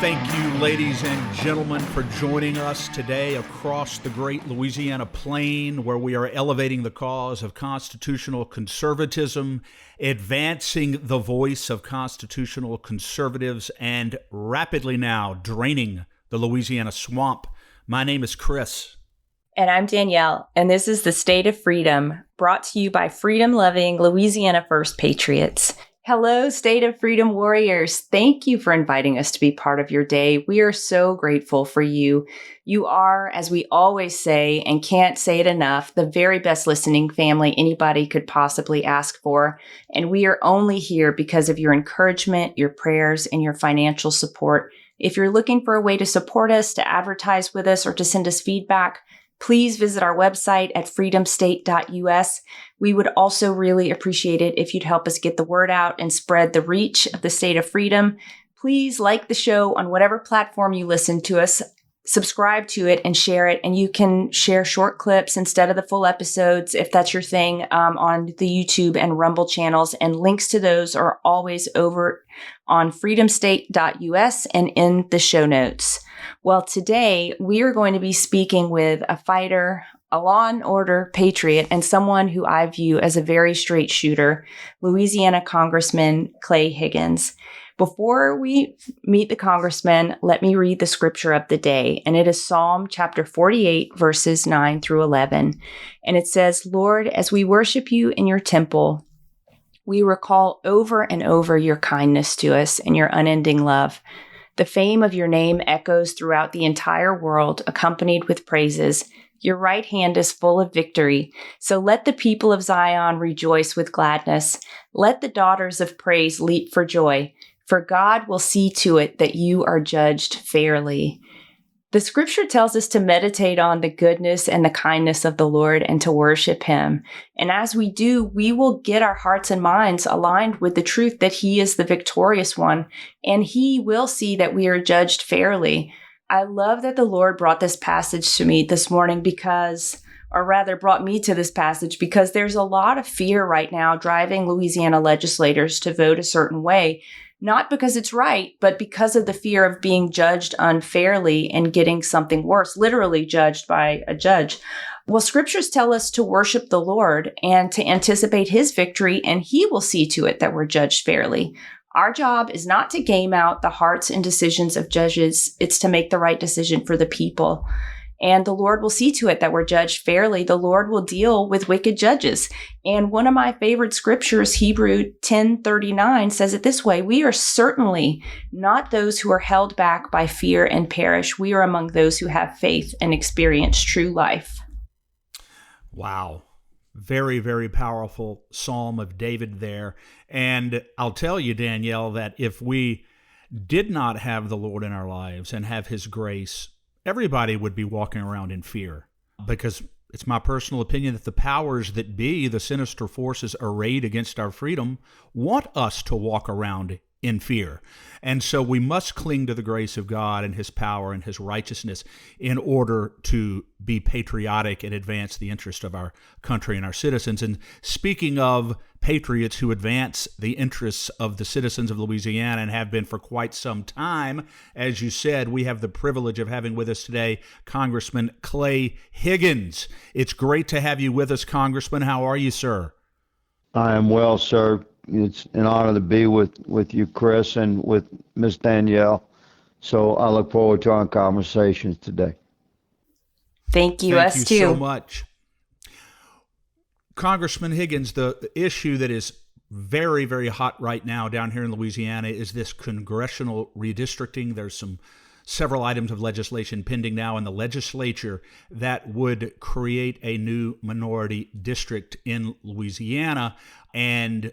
Thank you, ladies and gentlemen, for joining us today across the great Louisiana plain, where we are elevating the cause of constitutional conservatism, advancing the voice of constitutional conservatives, and rapidly now draining the Louisiana swamp. My name is Chris. And I'm Danielle, and this is the State of Freedom, brought to you by freedom-loving Louisiana First Patriots. Hello, State of Freedom warriors. Thank you for inviting us to be part of your day. We are so grateful for you. You are, as we always say, and can't say it enough, the very best listening family anybody could possibly ask for. And we are only here because of your encouragement, your prayers, and your financial support. If you're looking for a way to support us, to advertise with us, or to send us feedback, please visit our website at freedomstate.us. We would also really appreciate it if you'd help us get the word out and spread the reach of the State of Freedom. Please like the show on whatever platform you listen to us, subscribe to it, and share it. And you can share short clips instead of the full episodes if that's your thing on the YouTube and Rumble channels. And links to those are always over on freedomstate.us and in the show notes. Well, today we are going to be speaking with a fighter, a law and order patriot, and someone who I view as a very straight shooter, Louisiana Congressman Clay Higgins. Before we meet the congressman, let me read the scripture of the day, and it is Psalm chapter 48, verses 9 through 11. And it says, "Lord, as we worship you in your temple, we recall over and over your kindness to us and your unending love. The fame of your name echoes throughout the entire world, accompanied with praises. Your right hand is full of victory. So let the people of Zion rejoice with gladness. Let the daughters of praise leap for joy, for God will see to it that you are judged fairly." The scripture tells us to meditate on the goodness and the kindness of the Lord and to worship him. And as we do, we will get our hearts and minds aligned with the truth that he is the victorious one, and he will see that we are judged fairly. I love that the Lord brought this passage to me this morning brought me to this passage because there's a lot of fear right now driving Louisiana legislators to vote a certain way. Not because it's right, but because of the fear of being judged unfairly and getting something worse, literally judged by a judge. Well, scriptures tell us to worship the Lord and to anticipate his victory, and he will see to it that we're judged fairly. Our job is not to game out the hearts and decisions of judges. It's to make the right decision for the people. And the Lord will see to it that we're judged fairly. The Lord will deal with wicked judges. And one of my favorite scriptures, Hebrew 10:39, says it this way: "We are certainly not those who are held back by fear and perish. We are among those who have faith and experience true life." Wow. Very, very powerful Psalm of David there. And I'll tell you, Danielle, that if we did not have the Lord in our lives and have his grace, everybody would be walking around in fear, because it's my personal opinion that the powers that be, the sinister forces arrayed against our freedom, want us to walk around in fear. And so we must cling to the grace of God and his power and his righteousness in order to be patriotic and advance the interest of our country and our citizens. And speaking of patriots who advance the interests of the citizens of Louisiana and have been for quite some time, as you said, we have the privilege of having with us today Congressman Clay Higgins. It's great to have you with us, Congressman. How are you, sir? I am well, sir. It's an honor to be with you, Chris, and with Miss Danielle. So I look forward to our conversations today. Thank you, us too. Thank you so much. Congressman Higgins, the issue that is very, very hot right now down here in Louisiana is this congressional redistricting. There's several items of legislation pending now in the legislature that would create a new minority district in Louisiana and,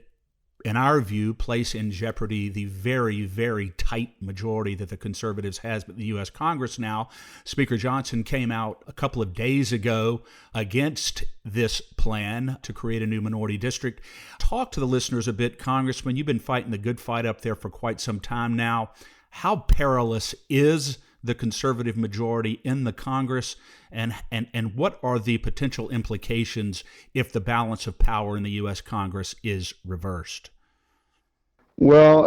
in our view, place in jeopardy the very, very tight majority that the conservatives has in the U.S. Congress now. Speaker Johnson came out a couple of days ago against this plan to create a new minority district. Talk to the listeners a bit, Congressman. You've been fighting the good fight up there for quite some time now. How perilous is the conservative majority in the Congress, and what are the potential implications if the balance of power in the U.S. Congress is reversed? Well,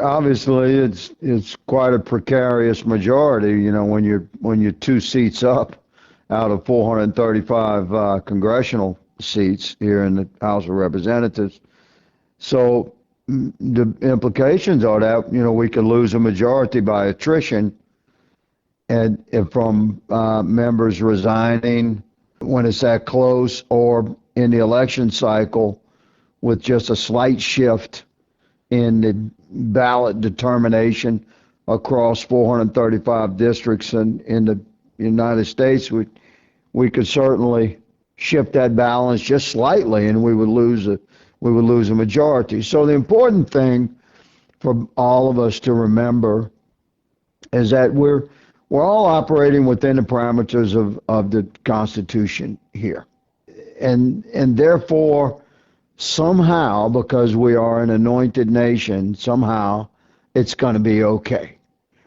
obviously, it's quite a precarious majority. You know, when you're two seats up out of 435 congressional seats here in the House of Representatives. So the implications are that we could lose a majority by attrition, and from members resigning when it's that close, or in the election cycle with just a slight shift in the ballot determination across 435 districts in the United States. We could certainly shift that balance just slightly, and we would lose a majority. So the important thing for all of us to remember is that we're all operating within the parameters of the Constitution here, and therefore, somehow, because we are an anointed nation, somehow it's going to be okay.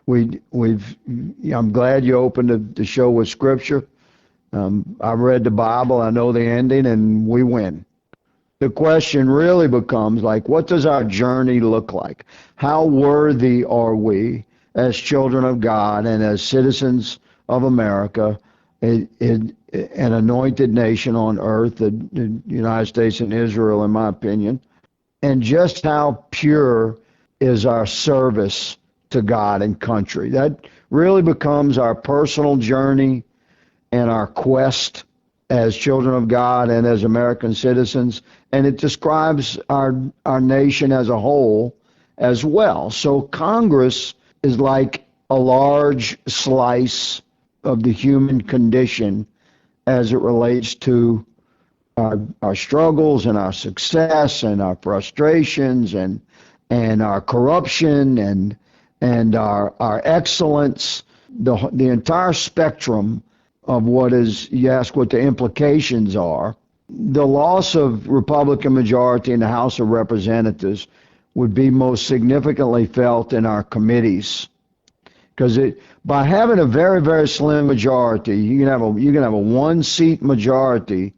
I'm glad you opened the show with Scripture. I've read the Bible, I know the ending, and we win. The question really becomes, like, what does our journey look like? How worthy are we as children of God and as citizens of America, an anointed nation on earth, the United States and Israel, in my opinion, and just how pure is our service to God and country? That really becomes our personal journey and our quest as children of God and as American citizens, and it describes our nation as a whole as well. So Congress is like a large slice of the human condition as it relates to our struggles and our success and our frustrations and our corruption and our excellence, the entire spectrum of what is, you ask what the implications are. The loss of Republican majority in the House of Representatives would be most significantly felt in our committees, because by having a very, very slim majority, you can have a one-seat majority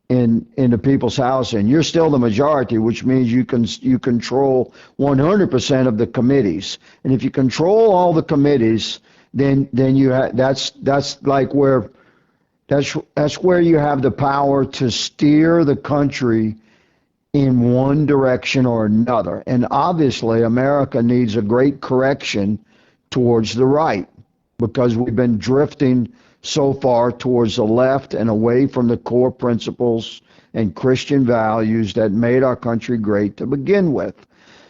in the People's House, and you're still the majority, which means you control 100% of the committees. And if you control all the committees, then that's where you have the power to steer the country in one direction or another. And obviously, America needs a great correction towards the right, because we've been drifting so far towards the left and away from the core principles and Christian values that made our country great to begin with.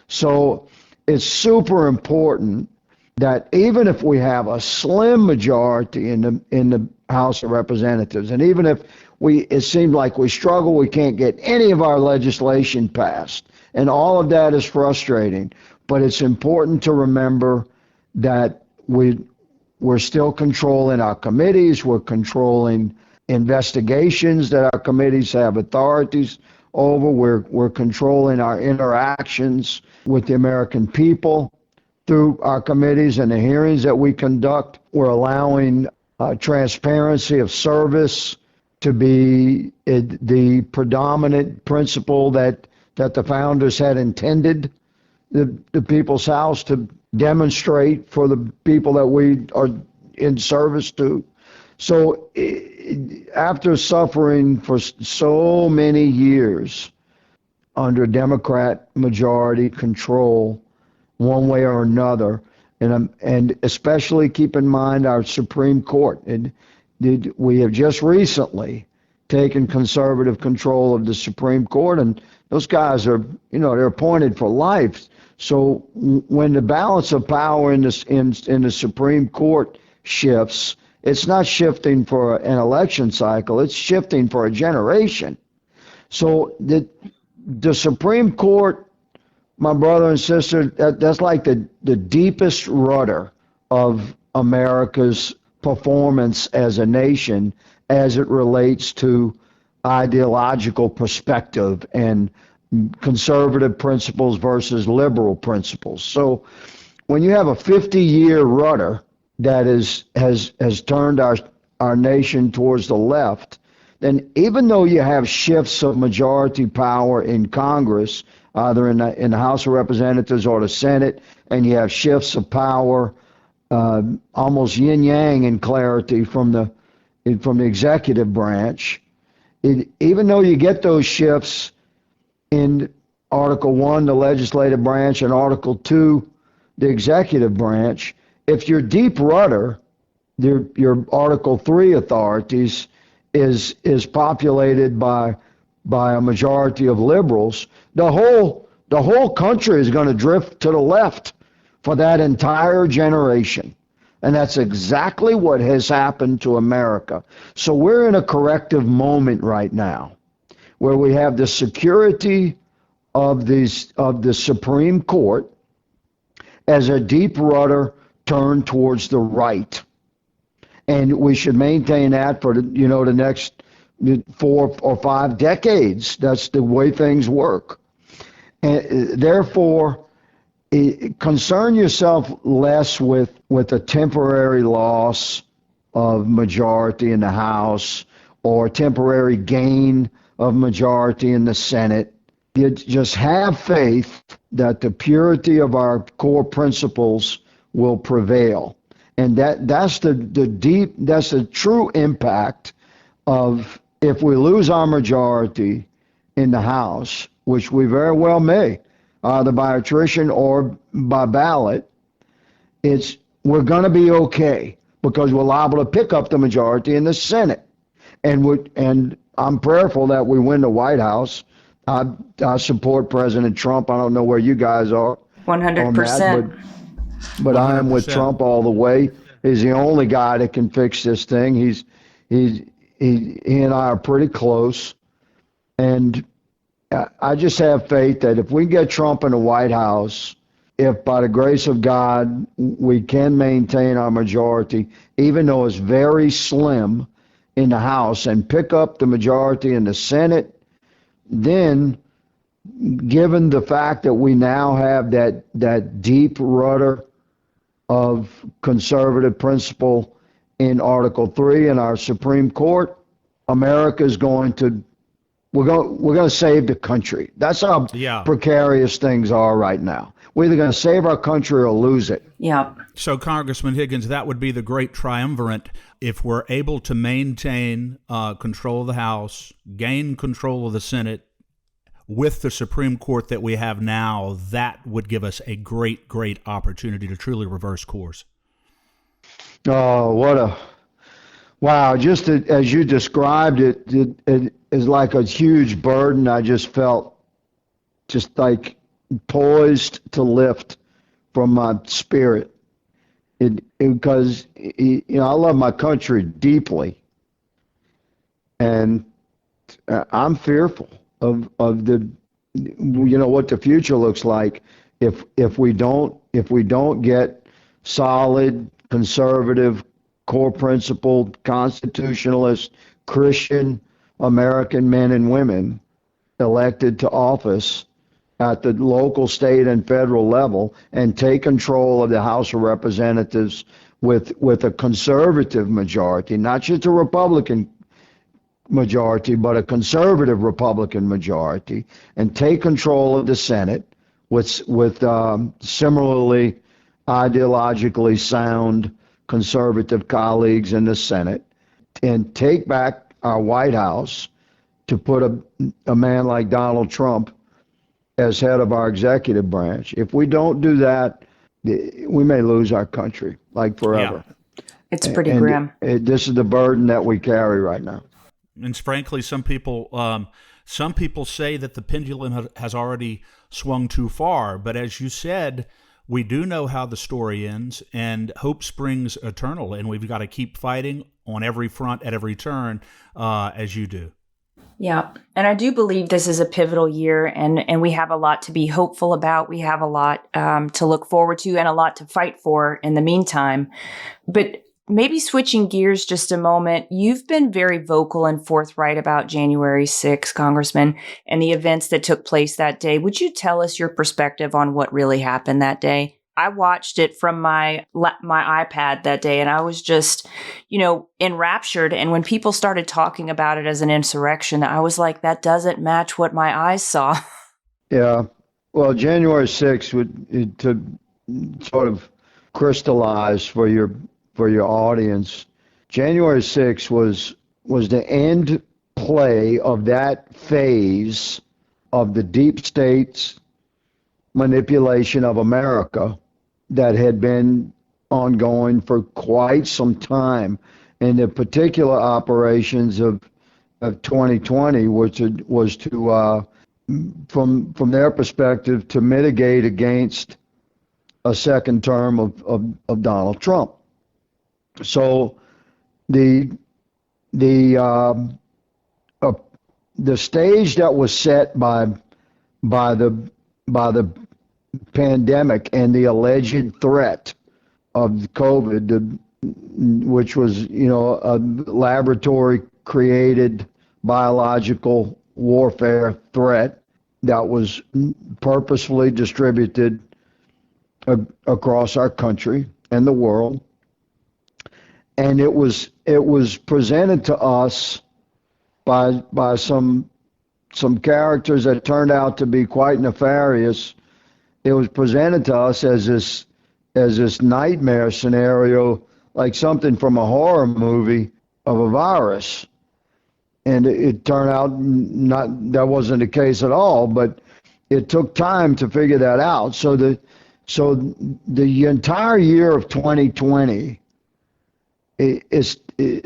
So it's super important that even if we have a slim majority in the House of Representatives, and even if it seems like we struggle, we can't get any of our legislation passed, and all of that is frustrating, but it's important to remember that we're still controlling our committees, we're controlling investigations that our committees have authorities over, we're controlling our interactions with the American people through our committees and the hearings that we conduct. We're allowing transparency of service to be the predominant principle that the founders had intended the People's House to demonstrate for the people that we are in service to. So after suffering for so many years under Democrat majority control, one way or another, and especially keep in mind our Supreme Court. We have just recently taken conservative control of the Supreme Court, and those guys are, they're appointed for life. So when the balance of power in the Supreme Court shifts, it's not shifting for an election cycle, it's shifting for a generation. So the Supreme Court, my brother and sister, that's like the deepest rudder of America's performance as a nation as it relates to ideological perspective and conservative principles versus liberal principles. So when you have a 50-year rudder that has turned our nation towards the left, then even though you have shifts of majority power in Congress, either in the House of Representatives or the Senate, and you have shifts of power, almost yin yang in clarity from the executive branch. Even though you get those shifts in Article 1, the legislative branch, and Article 2, the executive branch, if your deep rudder, your Article 3 authorities, is populated by a majority of liberals, the whole country is going to drift to the left for that entire generation. And that's exactly what has happened to America. So we're in a corrective moment right now where we have the security of the Supreme Court as a deep rudder turned towards the right. And we should maintain that for the next 4 or 5 decades. That's the way things work. And therefore, concern yourself less with a temporary loss of majority in the House or temporary gain of majority in the Senate. You just have faith that the purity of our core principles will prevail. And that's the true impact of, if we lose our majority in the House, which we very well may, either by attrition or by ballot, we're going to be okay because we're liable to pick up the majority in the Senate. And I'm prayerful that we win the White House. I support President Trump. I don't know where you guys are 100%. But I am with Trump all the way. He's the only guy that can fix this thing. He and I are pretty close. And I just have faith that if we get Trump in the White House, if by the grace of God we can maintain our majority, even though it's very slim in the House, and pick up the majority in the Senate, then given the fact that we now have that deep rudder of conservative principle in Article 3 in our Supreme Court, America is going to we're going to save the country. That's how precarious things are right now. We're either going to save our country or lose it. Yeah. So, Congressman Higgins, that would be the great triumvirate. If we're able to maintain control of the House, gain control of the Senate, with the Supreme Court that we have now, that would give us a great, great opportunity to truly reverse course. Oh, wow. Just as you described it, it is like a huge burden. I just felt just like poised to lift from my spirit. Because I love my country deeply. And I'm fearful of the what the future looks like if we don't get solid, conservative, core principled, constitutionalist, Christian American men and women elected to office at the local, state, and federal level, and take control of the House of Representatives with a conservative majority, not just a Republican majority, but a conservative Republican majority, and take control of the Senate with similarly ideologically sound conservative colleagues in the Senate, and take back our White House to put a man like Donald Trump as head of our executive branch. If we don't do that, we may lose our country, like forever. Yeah. It's pretty grim. This is the burden that we carry right now. And frankly, some people say that the pendulum has already swung too far. But as you said, we do know how the story ends, and hope springs eternal. And we've got to keep fighting on every front at every turn, as you do. Yeah. And I do believe this is a pivotal year, and we have a lot to be hopeful about. We have a lot to look forward to and a lot to fight for in the meantime. But maybe switching gears just a moment, you've been very vocal and forthright about January 6th, Congressman, and the events that took place that day. Would you tell us your perspective on what really happened that day? I watched it from my iPad that day, and I was just, enraptured. And when people started talking about it as an insurrection, I was like, that doesn't match what my eyes saw. Yeah. Well, January 6th to sort of crystallize for your audience. January 6th was the end play of that phase of the deep state's manipulation of America that had been ongoing for quite some time. And the particular operations of 2020 was to from their perspective to mitigate against a second term of Donald Trump. So the stage that was set by the pandemic and the alleged threat of COVID, which was, a laboratory created biological warfare threat that was purposefully distributed across our country and the world. And it was presented to us by some characters that turned out to be quite nefarious. It was presented to us as this nightmare scenario, like something from a horror movie of a virus. And it turned out that wasn't the case at all, but it took time to figure that out. So the entire year of 2020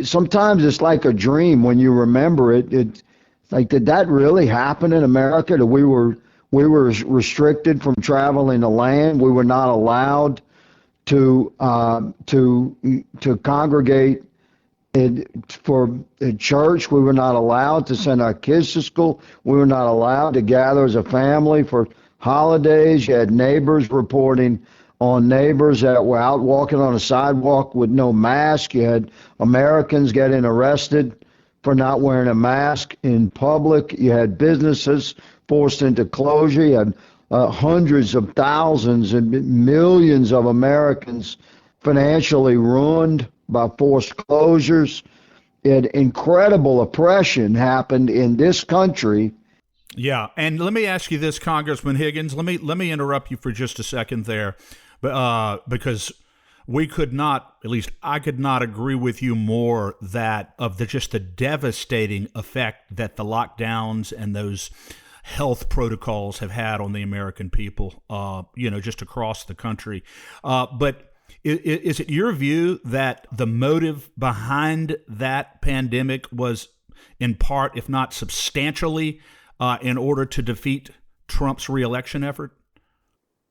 sometimes it's like a dream when you remember it. It's like, did that really happen in America? That we were restricted from traveling the land. We were not allowed to congregate for church. We were not allowed to send our kids to school. We were not allowed to gather as a family for holidays. You had neighbors reporting on neighbors that were out walking on a sidewalk with no mask. You had Americans getting arrested for not wearing a mask in public. You had businesses forced into closure. You had hundreds of thousands and millions of Americans financially ruined by forced closures. Incredible oppression happened in this country. Yeah, and let me ask you this, Congressman Higgins. Let me interrupt you for just a second there, because we could not, at least I could not agree with you more that of just the devastating effect that the lockdowns and those health protocols have had on the American people, just across the country. But is it your view that the motive behind that pandemic was in part, if not substantially, in order to defeat Trump's reelection effort?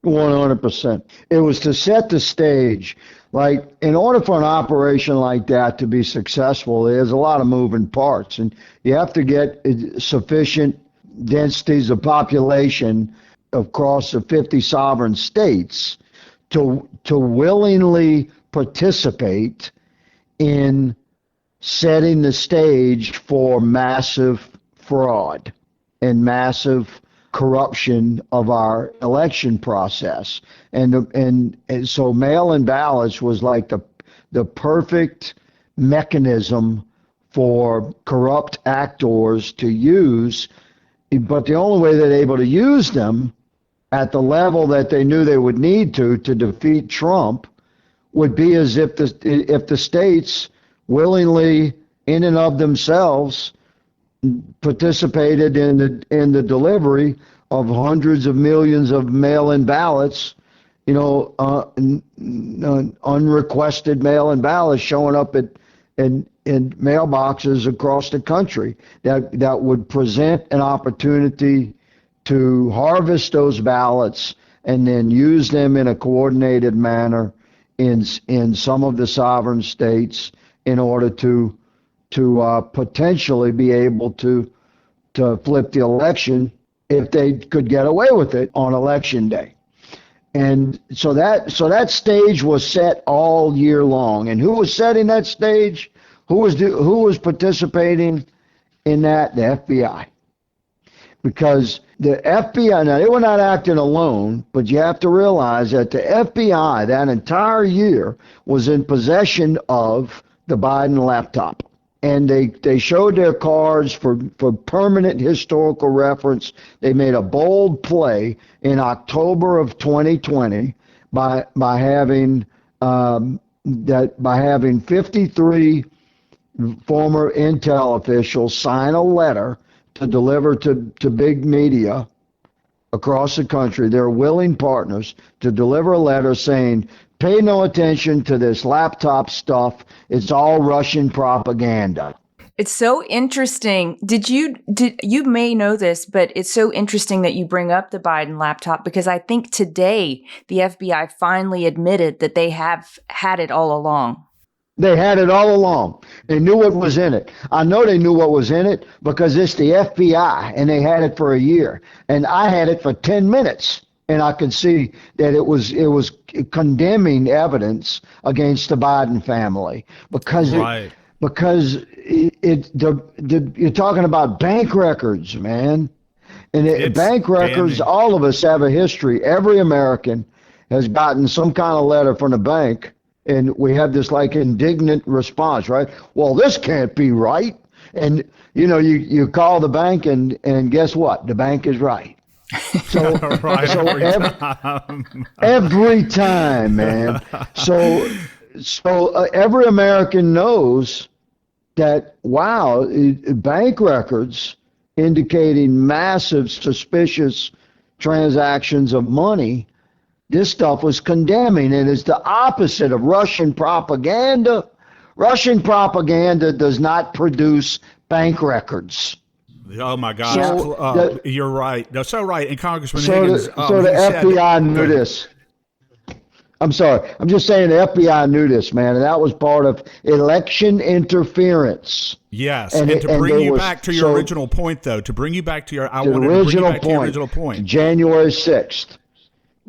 100%. It was to set the stage. Like, in order for an operation like that to be successful, there's a lot of moving parts, and you have to get sufficient densities of population across the 50 sovereign states to willingly participate in setting the stage for massive fraud and massive corruption of our election process. And so mail-in ballots was like the perfect mechanism for corrupt actors to use, but the only way they're able to use them at the level that they knew they would need to defeat Trump would be as if the states willingly, in and of themselves, participated in the delivery of hundreds of millions of mail-in ballots, unrequested mail-in ballots showing up in mailboxes across the country that would present an opportunity to harvest those ballots and then use them in a coordinated manner in some of the sovereign states in order to potentially be able to flip the election if they could get away with it on election day. And so that stage was set all year long. And who was setting that stage? Who was participating in that? The FBI. Because the FBI, now they were not acting alone, but you have to realize that the FBI that entire year was in possession of the Biden laptop. and they showed their cards for permanent historical reference. They made a bold play in October of 2020 by having 53 former intel officials sign a letter to deliver to big media across the country. They're willing partners to deliver a letter saying, pay no attention to this laptop stuff. It's all Russian propaganda. It's so interesting. You may know this, but it's so interesting that you bring up the Biden laptop, because I think today the FBI finally admitted that they have had it all along. They had it all along. They knew what was in it. I know they knew what was in it because it's the FBI, and they had it for a year. And I had it for 10 minutes, and I could see that it was condemning evidence against the Biden family because right. You're talking about bank records, man. And bank records, damning. all of us have a history. Every American has gotten some kind of letter from the bank, and we have this like indignant response, right? Well, this can't be right. And you call the bank, and guess what? The bank is right. So, right, every time, man. So every American knows that, wow, bank records indicating massive suspicious transactions of money, this stuff was condemning, and it's the opposite of Russian propaganda. Russian propaganda does not produce bank records. Oh my gosh, So you're right. No, so right. And Congressman So Higgins, the FBI knew this. I'm sorry. I'm just saying the FBI knew this, man, and that was part of election interference. Yes, and to bring you back to your original point, though, January 6th.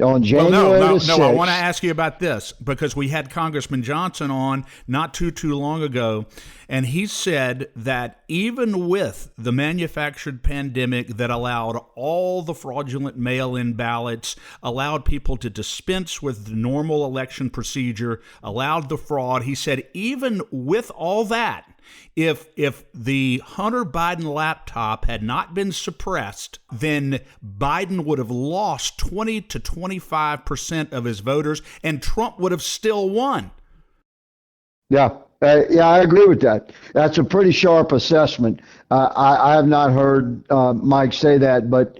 On January the 6th. No, I want to ask you about this because we had Congressman Johnson on not too long ago, and he said that even with the manufactured pandemic that allowed all the fraudulent mail-in ballots, allowed people to dispense with the normal election procedure, allowed the fraud, he said even with all that, if the Hunter Biden laptop had not been suppressed, then Biden would have lost 20 to 25% of his voters, and Trump would have still won. Yeah, I agree with that. That's a pretty sharp assessment. I have not heard Mike say that, but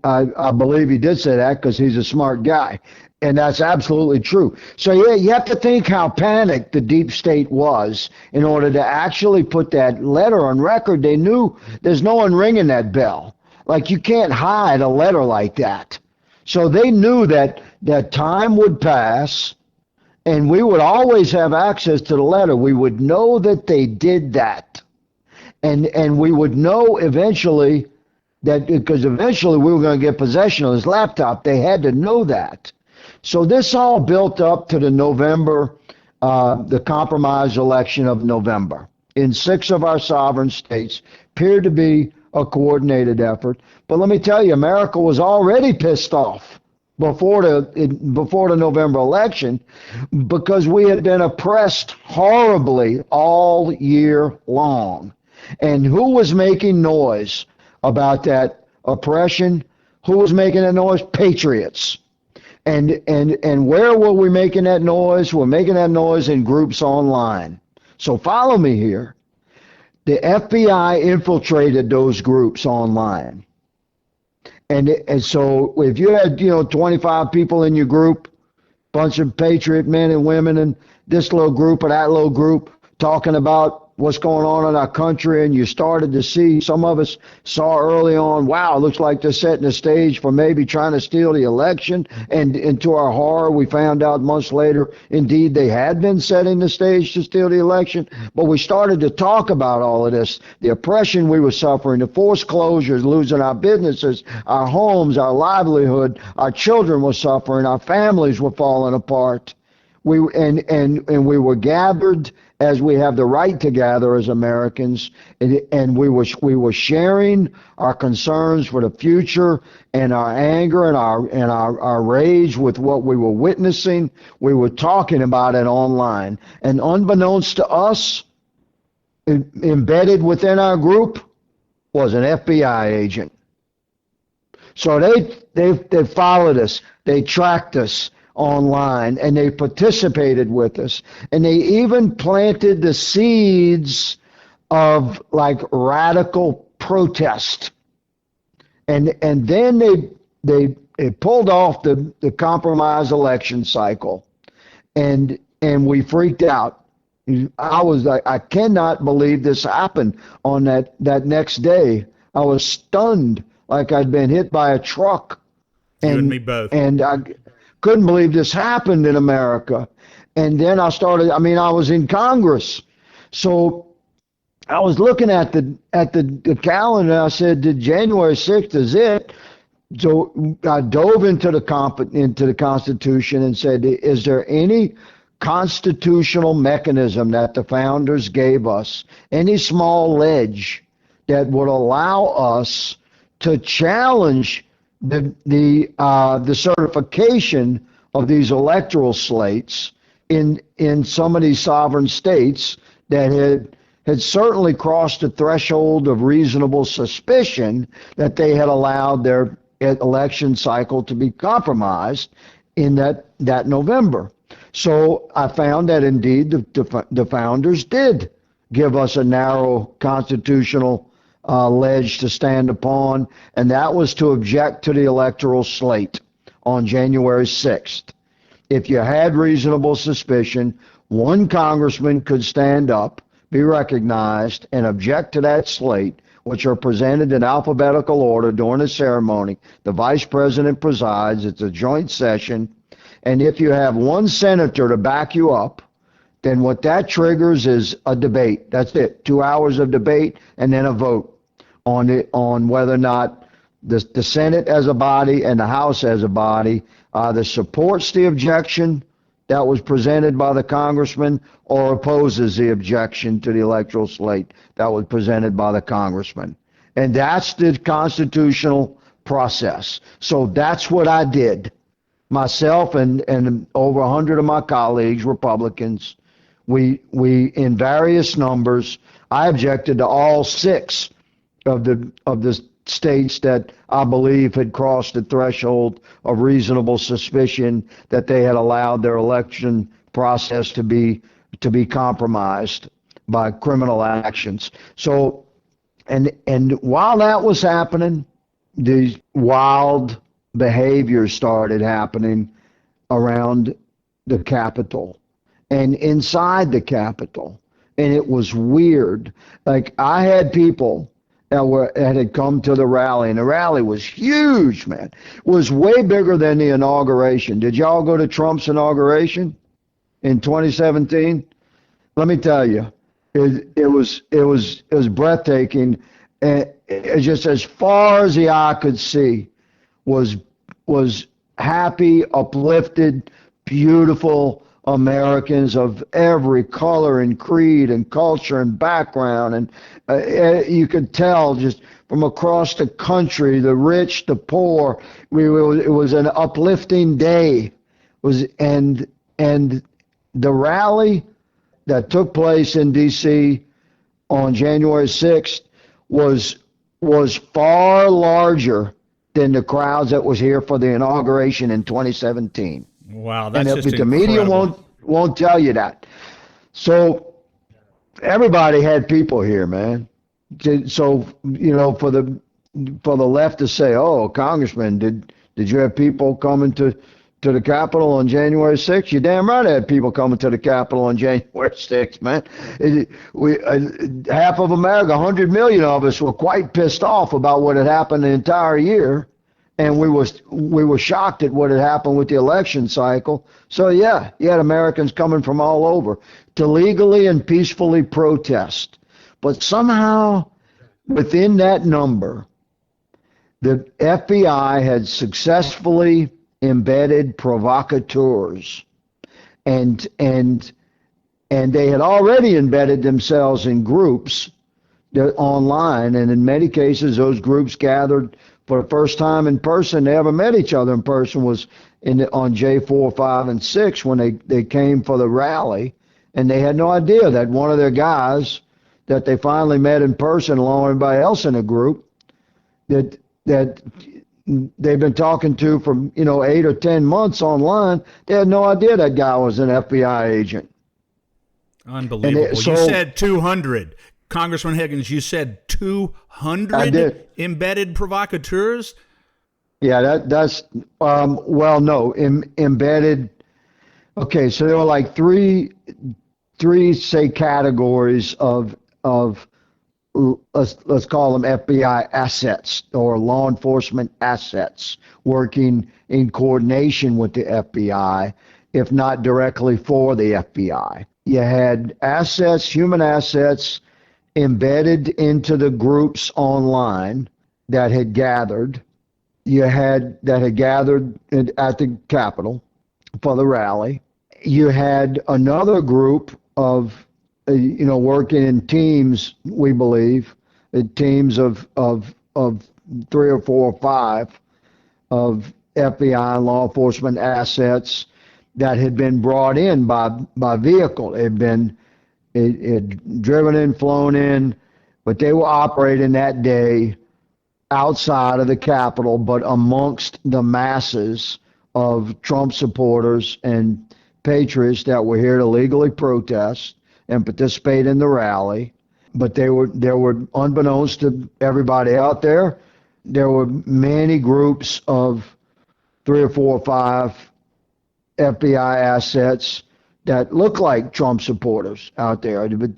I believe he did say that because he's a smart guy. And that's absolutely true. So, yeah, you have to think how panicked the deep state was in order to actually put that letter on record. They knew there's no one ringing that bell. Like, you can't hide a letter like that. So they knew that time would pass, and we would always have access to the letter. We would know that they did that. And we would know eventually that because eventually we were going to get possession of this laptop. They had to know that. So this all built up to the compromise election of November. In 6 of our sovereign states, appeared to be a coordinated effort. But let me tell you, America was already pissed off before the November election because we had been oppressed horribly all year long. And who was making noise about that oppression? Who was making that noise? Patriots. And where were we making that noise? We're making that noise in groups online. So follow me here. The FBI infiltrated those groups online. And so if you had, 25 people in your group, bunch of patriot men and women in this little group or that little group talking about what's going on in our country, and you started to see, some of us saw early on, wow, it looks like they're setting the stage for maybe trying to steal the election, and to our horror, we found out months later, indeed, they had been setting the stage to steal the election, but we started to talk about all of this, the oppression we were suffering, the forced closures, losing our businesses, our homes, our livelihood, our children were suffering, our families were falling apart. We were gathered as we have the right to gather as Americans, and we were sharing our concerns for the future and our anger and our rage with what we were witnessing. We were talking about it online, and unbeknownst to us, embedded within our group was an FBI agent. So they followed us, they tracked us online, and they participated with us, and they even planted the seeds of like radical protest. And then they pulled off the compromise election cycle, and we freaked out. I was like, I cannot believe this happened on that next day. I was stunned, like I'd been hit by a truck. You and me both. And I couldn't believe this happened in America. And then I was in Congress. So I was looking at the calendar, and I said, January 6th is it. So I dove into the Constitution and said, is there any constitutional mechanism that the founders gave us, any small ledge that would allow us to challenge the certification of these electoral slates in some of these sovereign states that had certainly crossed the threshold of reasonable suspicion that they had allowed their election cycle to be compromised in that November. So I found that indeed the founders did give us a narrow constitutional ledge to stand upon, and that was to object to the electoral slate on January 6th. If you had reasonable suspicion, one congressman could stand up, be recognized, and object to that slate, which are presented in alphabetical order during the ceremony. The vice president presides. It's a joint session. And if you have one senator to back you up, then what that triggers is a debate. That's it. 2 hours of debate and then a vote on whether or not the Senate as a body and the House as a body either supports the objection that was presented by the congressman or opposes the objection to the electoral slate that was presented by the congressman. And that's the constitutional process. So that's what I did. Myself and over 100 of my colleagues, Republicans, we in various numbers, I objected to all 6 of the states that I believe had crossed the threshold of reasonable suspicion that they had allowed their election process to be compromised by criminal actions. So, and while that was happening, these wild behaviors started happening around the Capitol and inside the Capitol. And it was weird. Like, I had people that had come to the rally, and the rally was huge, man. It was way bigger than the inauguration. Did y'all go to Trump's inauguration in 2017? Let me tell you, it was breathtaking. And just as far as the eye could see was happy, uplifted, beautiful Americans of every color and creed and culture and background. And you could tell just from across the country, the rich, the poor. It was an uplifting day. And the rally that took place in D.C. on January 6th was far larger than the crowds that was here for the inauguration in 2017. Wow, that's and just the media won't tell you that. So everybody had people here, man. So for the left to say, "Oh, Congressman, did you have people coming to the Capitol on January 6th?" You damn right I had people coming to the Capitol on January 6th, man. Half of America, 100 million of us, were quite pissed off about what had happened the entire year. And we were shocked at what had happened with the election cycle. So yeah, you had Americans coming from all over to legally and peacefully protest. But somehow within that number, the FBI had successfully embedded provocateurs, and they had already embedded themselves in groups online, and in many cases those groups gathered for the first time in person. They ever met each other in person was on J4, 5, and 6 when they came for the rally, and they had no idea that one of their guys that they finally met in person along with everybody else in the group that they've been talking to for 8 or 10 months online. They had no idea that guy was an FBI agent. Unbelievable. You said 200. Congressman Higgins, you said 200 embedded provocateurs? Yeah, that's no, embedded. Okay, so there were like three say categories of let's call them FBI assets or law enforcement assets working in coordination with the FBI, if not directly for the FBI. You had assets, human assets, embedded into the groups online that had gathered. That had gathered at the Capitol for the rally. You had another group of working in teams, we believe, teams of 3 or 4 or 5 of FBI and law enforcement assets that had been brought in by vehicle. It had driven in, flown in, but they were operating that day outside of the Capitol, but amongst the masses of Trump supporters and patriots that were here to legally protest and participate in the rally. But there were, unbeknownst to everybody out there, there were many groups of 3 or 4 or 5 FBI assets that looked like Trump supporters out there, but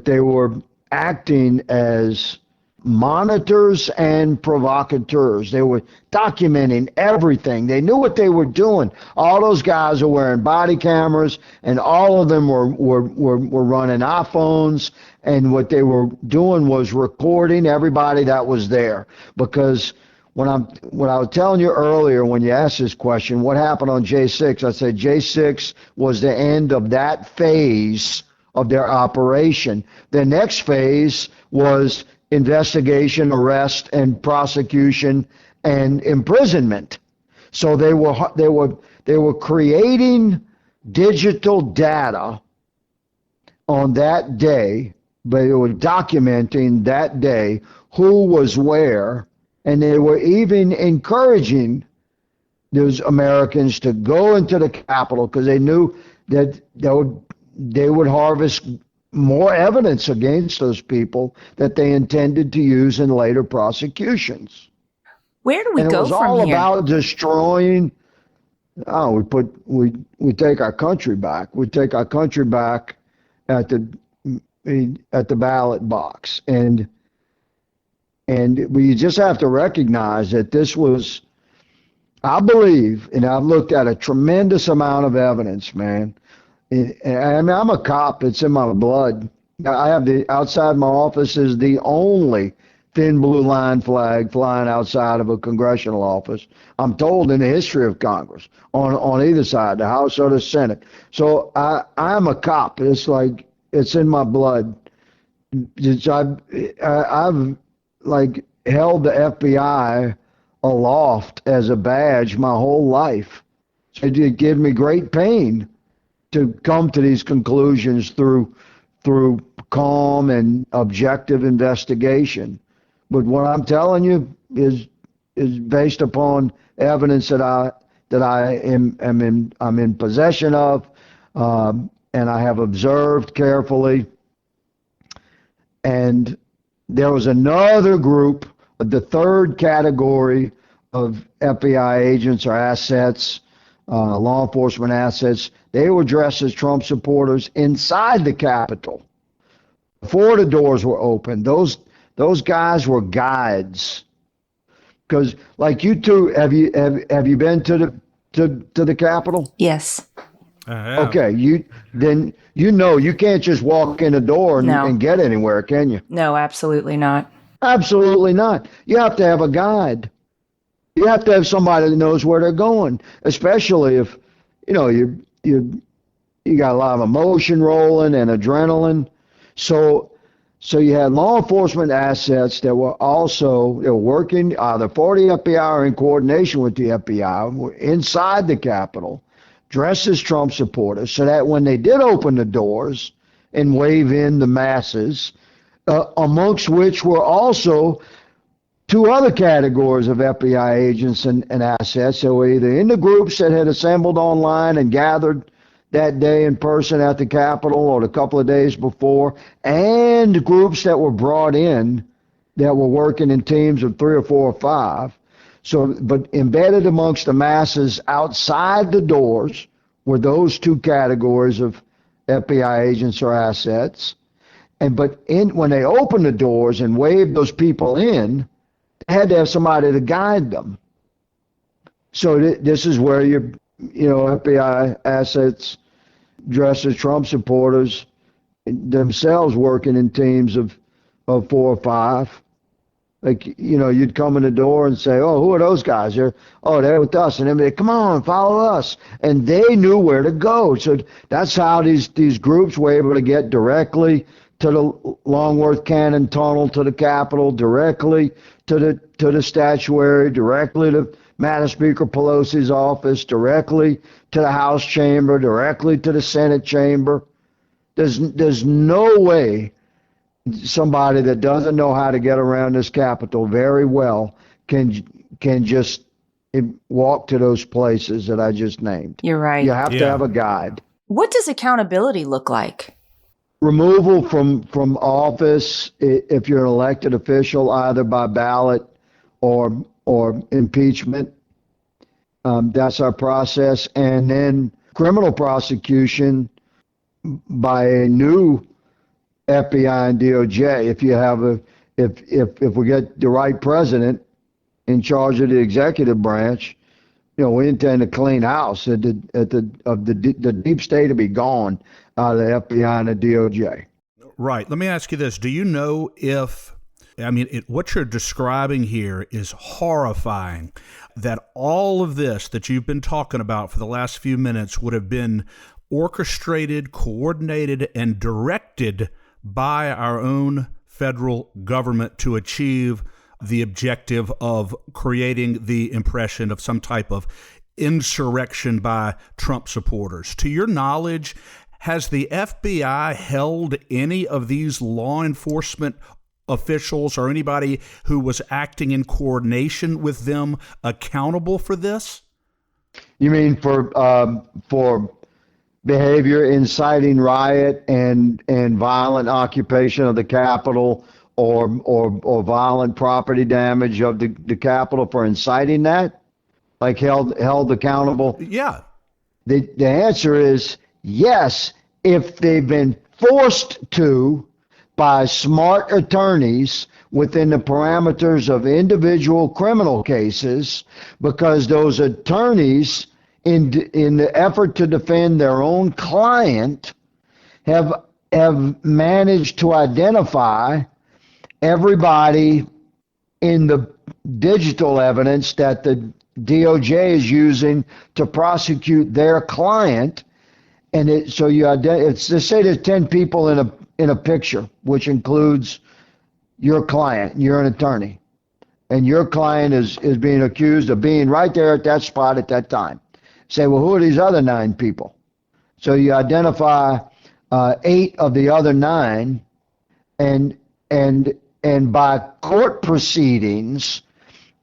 they were acting as monitors and provocateurs. They were documenting everything. They knew what they were doing. All those guys are wearing body cameras, and all of them were running iPhones, and what they were doing was recording everybody that was there. Because when I was telling you earlier when you asked this question, what happened on J6, I said J6 was the end of that phase of their operation. The next phase was investigation, arrest, and prosecution and imprisonment. So they were creating digital data on that day, but they were documenting that day who was where, and they were even encouraging those Americans to go into the Capitol because they knew that they would harvest more evidence against those people that they intended to use in later prosecutions. Where do we go from here? And it was all about destroying. We take our country back. We take our country back at the ballot box, and we just have to recognize that this was, I believe, and I've looked at a tremendous amount of evidence, man. I mean, I'm a cop. It's in my blood. I have outside my office is the only thin blue line flag flying outside of a congressional office, I'm told, in the history of Congress, on either side, the House or the Senate. So I'm a cop. It's like, it's in my blood. I've like held the FBI aloft as a badge my whole life. So it gave me great pain to come to these conclusions through calm and objective investigation. But what I'm telling you is based upon evidence that I'm in possession of, and I have observed carefully. And there was another group, the third category of FBI agents or assets, law enforcement assets. They were dressed as Trump supporters inside the Capitol before the doors were open. Those guys were guides. Because, like you two, have you been to the Capitol? Yes. Okay, you can't just walk in the door and get anywhere, can you? No, absolutely not. Absolutely not. You have to have a guide. You have to have somebody that knows where they're going, especially if you got a lot of emotion rolling and adrenaline. So you had law enforcement assets that were working either for the FBI or in coordination with the FBI, were inside the Capitol, dressed as Trump supporters, so that when they did open the doors and wave in the masses, amongst which were also two other categories of FBI agents and assets. So were either in the groups that had assembled online and gathered that day in person at the Capitol or a couple of days before, and groups that were brought in that were working in teams of 3 or 4 or 5. So, but embedded amongst the masses outside the doors were those two categories of FBI agents or assets. But when they opened the doors and waved those people in, they had to have somebody to guide them. So this is where FBI assets dressed as Trump supporters themselves working in teams of 4 or 5. Like, you'd come in the door and say, oh, who are those guys? They're with us. And they'd come on, follow us. And they knew where to go. So that's how these groups were able to get directly to the Longworth Cannon Tunnel, to the Capitol, directly to the statuary, directly to Madam Speaker Pelosi's office, directly to the House chamber, directly to the Senate chamber. There's no way somebody that doesn't know how to get around this Capitol very well can just walk to those places that I just named. You're right. You have to have a guide. What does accountability look like? Removal from office if you're an elected official, either by ballot or impeachment. That's our process. And then criminal prosecution by a new FBI and DOJ. If you have if we get the right president in charge of the executive branch, we intend to clean house. The deep state to be gone out of the FBI and the DOJ. Right. Let me ask you this: do you know if? What you're describing here is horrifying. That all of this that you've been talking about for the last few minutes would have been orchestrated, coordinated, and directed by our own federal government to achieve the objective of creating the impression of some type of insurrection by Trump supporters. To your knowledge, has the FBI held any of these law enforcement officials or anybody who was acting in coordination with them accountable for this? You mean for behavior inciting riot and violent occupation of the Capitol or violent property damage of the Capitol for inciting that? Like held accountable? Yeah. The answer is yes, if they've been forced to by smart attorneys within the parameters of individual criminal cases, because those attorneys, in the effort to defend their own client, have managed to identify everybody in the digital evidence that the DOJ is using to prosecute their client. And so let's say there's 10 people in a picture, which includes your client. You're an attorney, and your client is being accused of being right there at that spot at that time. Say, well, who are these other 9 people? So you identify 8 of the other 9, and by court proceedings,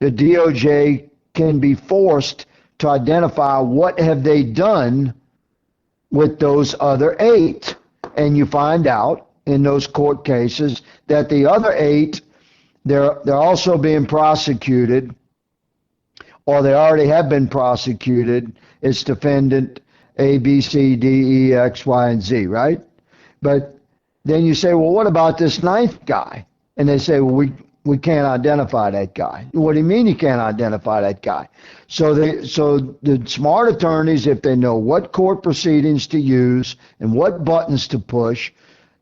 the DOJ can be forced to identify what have they done with those other 8. And you find out in those court cases that the other 8, they're also being prosecuted, or they already have been prosecuted. It's defendant A, B, C, D, E, X, Y, and Z, right? But then you say, well, what about this 9th guy? And they say, well, we can't identify that guy. What do you mean you can't identify that guy? So the smart attorneys, if they know what court proceedings to use and what buttons to push,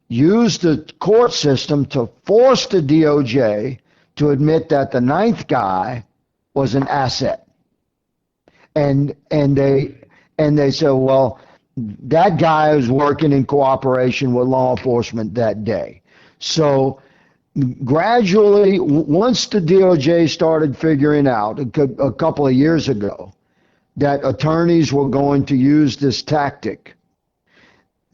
use the court system to force the DOJ to admit that the 9th guy was an asset. And they say, well, that guy is working in cooperation with law enforcement that day. So gradually, once the DOJ started figuring out a couple of years ago that attorneys were going to use this tactic,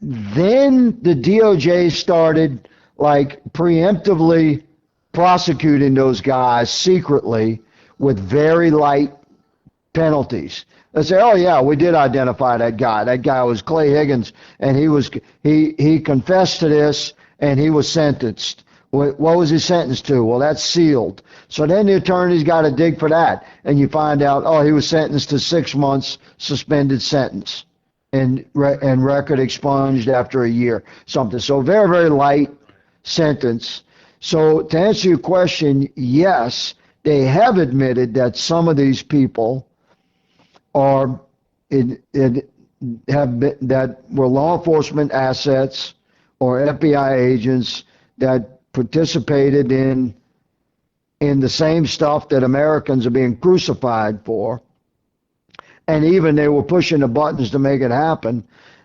then the DOJ started like preemptively prosecuting those guys secretly with very light penalties. They say, oh yeah, we did identify that guy. That guy was Clay Higgins, and he confessed to this, and he was sentenced. What was he sentenced to? Well, that's sealed. So then the attorney's got to dig for that, and you find out, oh, he was sentenced to 6 months suspended sentence, and record expunged after a year, something. So very, very light sentence. So to answer your question, yes, they have admitted that some of these people that were law enforcement assets or FBI agents that participated in the same stuff that Americans are being crucified for, and even they were pushing the buttons to make it happen.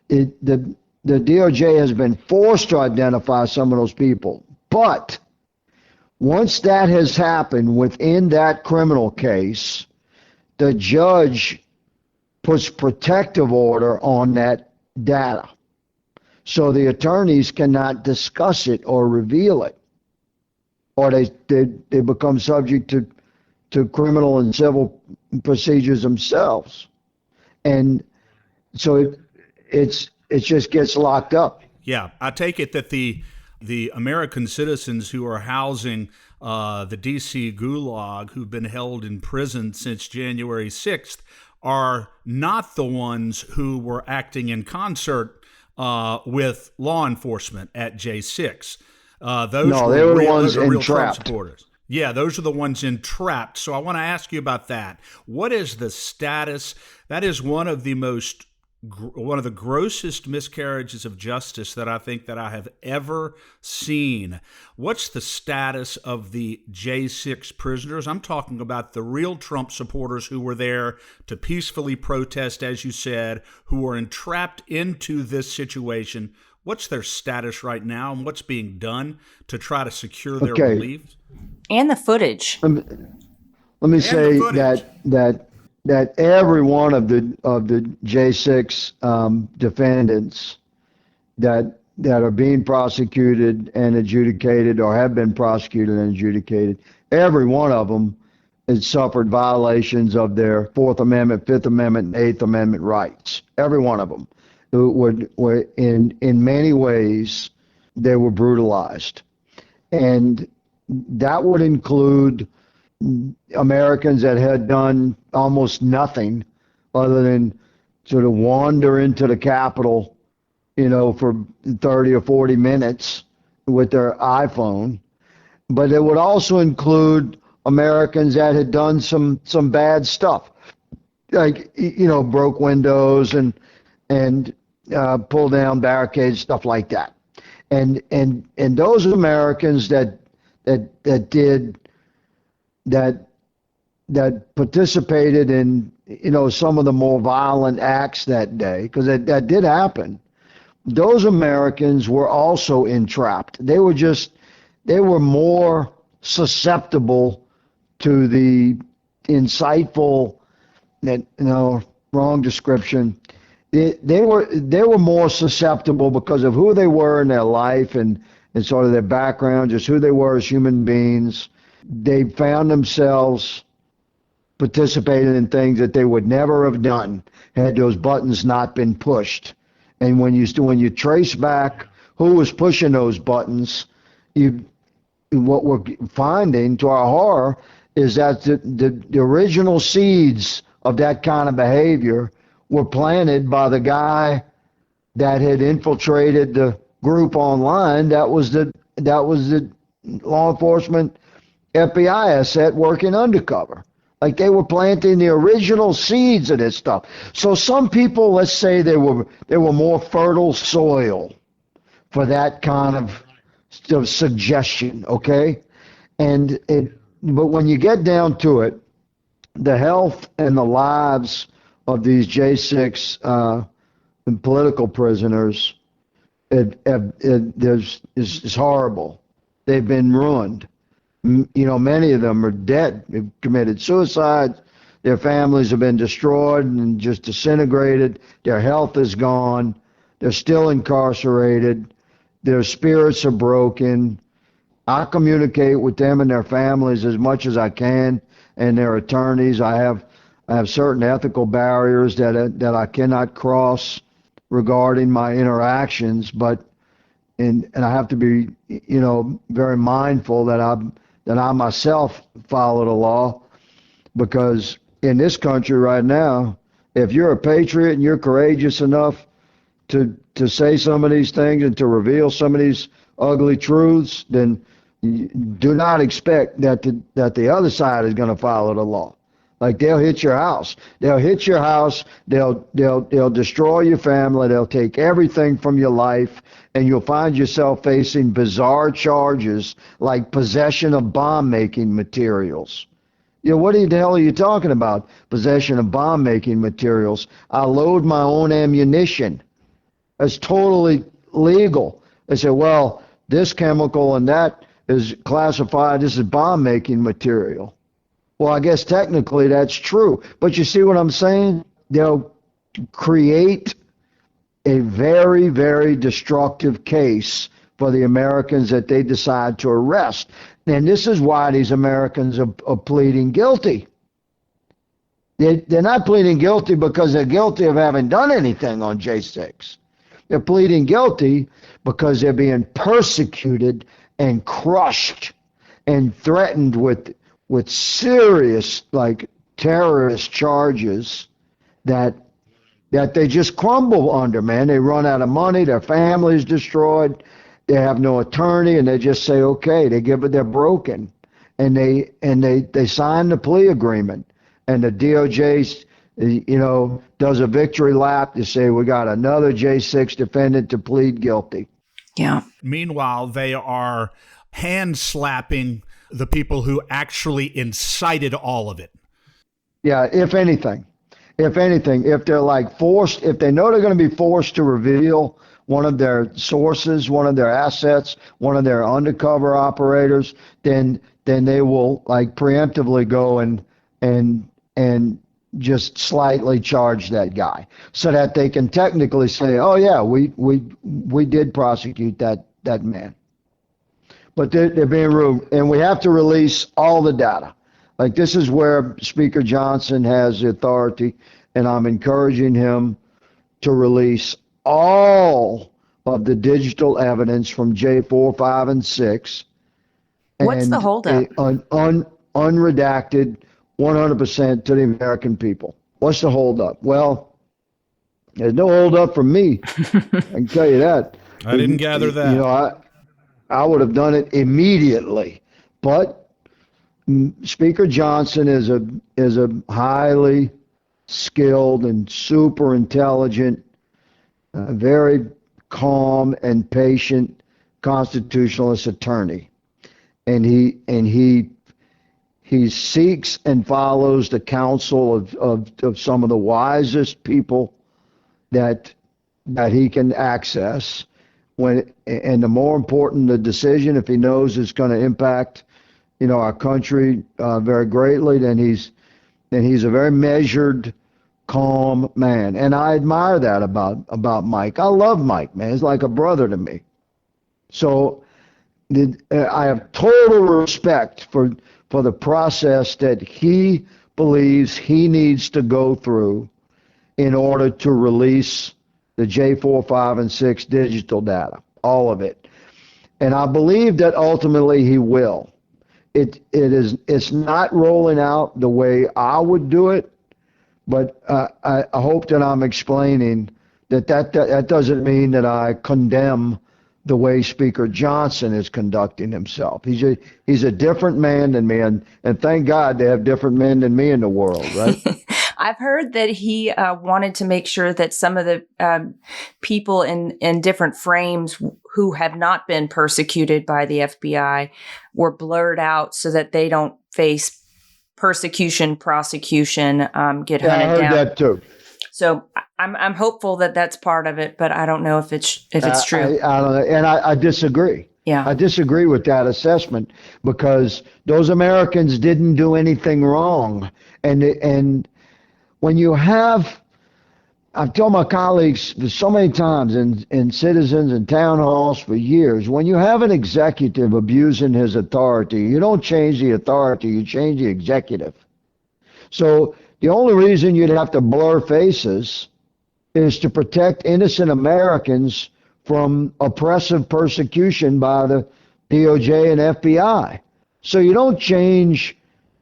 The DOJ has been forced to identify some of those people, but once that has happened within that criminal case, the judge puts protective order on that data, so the attorneys cannot discuss it or reveal it, or they become subject to criminal and civil procedures themselves, and so it just gets locked up. Yeah, I take it that the American citizens who are housing the D.C. Gulag, who've been held in prison since January 6th, are not the ones who were acting in concert with law enforcement at J6. Those they were the those ones are real Trump entrapped. supporters. Yeah, those are the ones entrapped. So I want to ask you about that. What is the status? That is one of the grossest miscarriages of justice that I think that I have ever seen. What's the status of the J6 prisoners? I'm talking about the real Trump supporters who were there to peacefully protest, as you said, who were entrapped into this situation. What's their status right now, and what's being done to try to secure their relief? And the footage. Let me say that every one of the J6 defendants that are being prosecuted and adjudicated or have been prosecuted and adjudicated, every one of them has suffered violations of their Fourth Amendment, Fifth Amendment, and Eighth Amendment rights. Every one of them were in many ways they were brutalized, and that would include Americans that had done almost nothing other than sort of wander into the Capitol, for 30 or 40 minutes with their iPhone. But it would also include Americans that had done some bad stuff, like, broke windows and pulled down barricades, stuff like that. And those Americans that participated in some of the more violent acts that day, because that did happen. Those Americans were also entrapped. They were more susceptible to the insightful, wrong description. They were more susceptible because of who they were in their life and sort of their background, just who they were as human beings. They found themselves participating in things that they would never have done had those buttons not been pushed. And when you trace back who was pushing those buttons, what we're finding, to our horror, is that the original seeds of that kind of behavior were planted by the guy that had infiltrated the group online. That was the law enforcement FBI asset working undercover. Like, they were planting the original seeds of this stuff. So some people, let's say they were more fertile soil for that kind of suggestion, okay? But when you get down to it, the health and the lives of these J6 political prisoners is horrible. They've been ruined. Many of them are dead. They've committed suicide. Their families have been destroyed and just disintegrated. Their health is gone. They're still incarcerated. Their spirits are broken. I communicate with them and their families as much as I can, and their attorneys. I have certain ethical barriers that I cannot cross regarding my interactions, but and I have to be, very mindful that I myself follow the law, because in this country right now, if you're a patriot and you're courageous enough to say some of these things and to reveal some of these ugly truths, then do not expect that the other side is going to follow the law. Like, they'll hit your house. They'll hit your house. They'll destroy your family. They'll take everything from your life, and you'll find yourself facing bizarre charges like possession of bomb-making materials. What the hell are you talking about? Possession of bomb-making materials. I load my own ammunition. That's totally legal. They say, well, this chemical and that is classified as bomb-making material. Well, I guess technically that's true. But you see what I'm saying? They'll create a very, very destructive case for the Americans that they decide to arrest. And this is why these Americans are pleading guilty. They're not pleading guilty because they're guilty of having done anything on J6. They're pleading guilty because they're being persecuted and crushed and threatened with serious, like, terrorist charges that they just crumble under, man. They run out of money, their family's destroyed, they have no attorney, and they just say, okay, they're broken. And they sign the plea agreement. And the DOJ, does a victory lap to say, we got another J6 defendant to plead guilty. Yeah. Meanwhile, they are hand slapping the people who actually incited all of it. Yeah, if anything, if they're like forced, if they know they're going to be forced to reveal one of their sources, one of their assets, one of their undercover operators, then they will, like, preemptively go and just slightly charge that guy, so that they can technically say, oh yeah, we did prosecute that man. But they're being rude, and we have to release all the data. Like, this is where Speaker Johnson has the authority, and I'm encouraging him to release all of the digital evidence from J4, 5, and 6. What's the holdup? Unredacted, 100% to the American people. What's the holdup? Well, there's no holdup from me. I can tell you that. I didn't gather that. I would have done it immediately, but Speaker Johnson is a highly skilled and super intelligent, very calm and patient constitutionalist attorney, and he seeks and follows the counsel of some of the wisest people that he can access. And the more important the decision, if he knows it's going to impact, our country very greatly, then he's a very measured, calm man. And I admire that about Mike. I love Mike, man. He's like a brother to me. So I have total respect for the process that he believes he needs to go through in order to release the J4, 5, and 6 digital data, all of it. And I believe that ultimately he will. It's not rolling out the way I would do it, but I hope that I'm explaining that doesn't mean that I condemn the way Speaker Johnson is conducting himself. He's a different man than me, and thank God they have different men than me in the world, right? I've heard that he wanted to make sure that some of the people in different frames who have not been persecuted by the FBI were blurred out so that they don't face persecution, prosecution, get hunted down. I heard that too. So I'm hopeful that that's part of it, but I don't know if it's true. I don't know, and I disagree. Yeah, I disagree with that assessment, because those Americans didn't do anything wrong, and when you have, I've told my colleagues so many times in citizens and town halls for years, when you have an executive abusing his authority, you don't change the authority, you change the executive. So the only reason you'd have to blur faces is to protect innocent Americans from oppressive persecution by the DOJ and FBI. So you don't change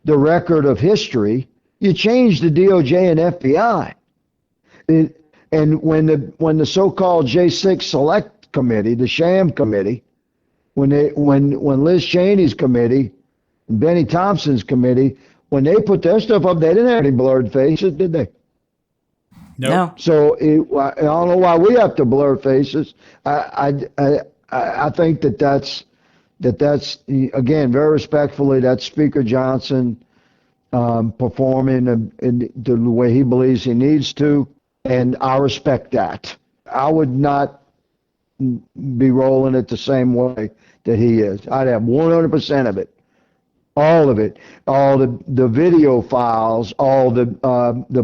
the record of history, you change the DOJ and FBI. And when the so-called J6 Select Committee, the sham committee, when Liz Cheney's committee, and Benny Thompson's committee, when they put their stuff up, they didn't have any blurred faces, did they? Nope. No. So I don't know why we have to blur faces. I think that's again, very respectfully, that's Speaker Johnson performing in the way he believes he needs to, and I respect that. I would not be rolling it the same way that he is. I'd have 100% of it. All of it, all the video files, all the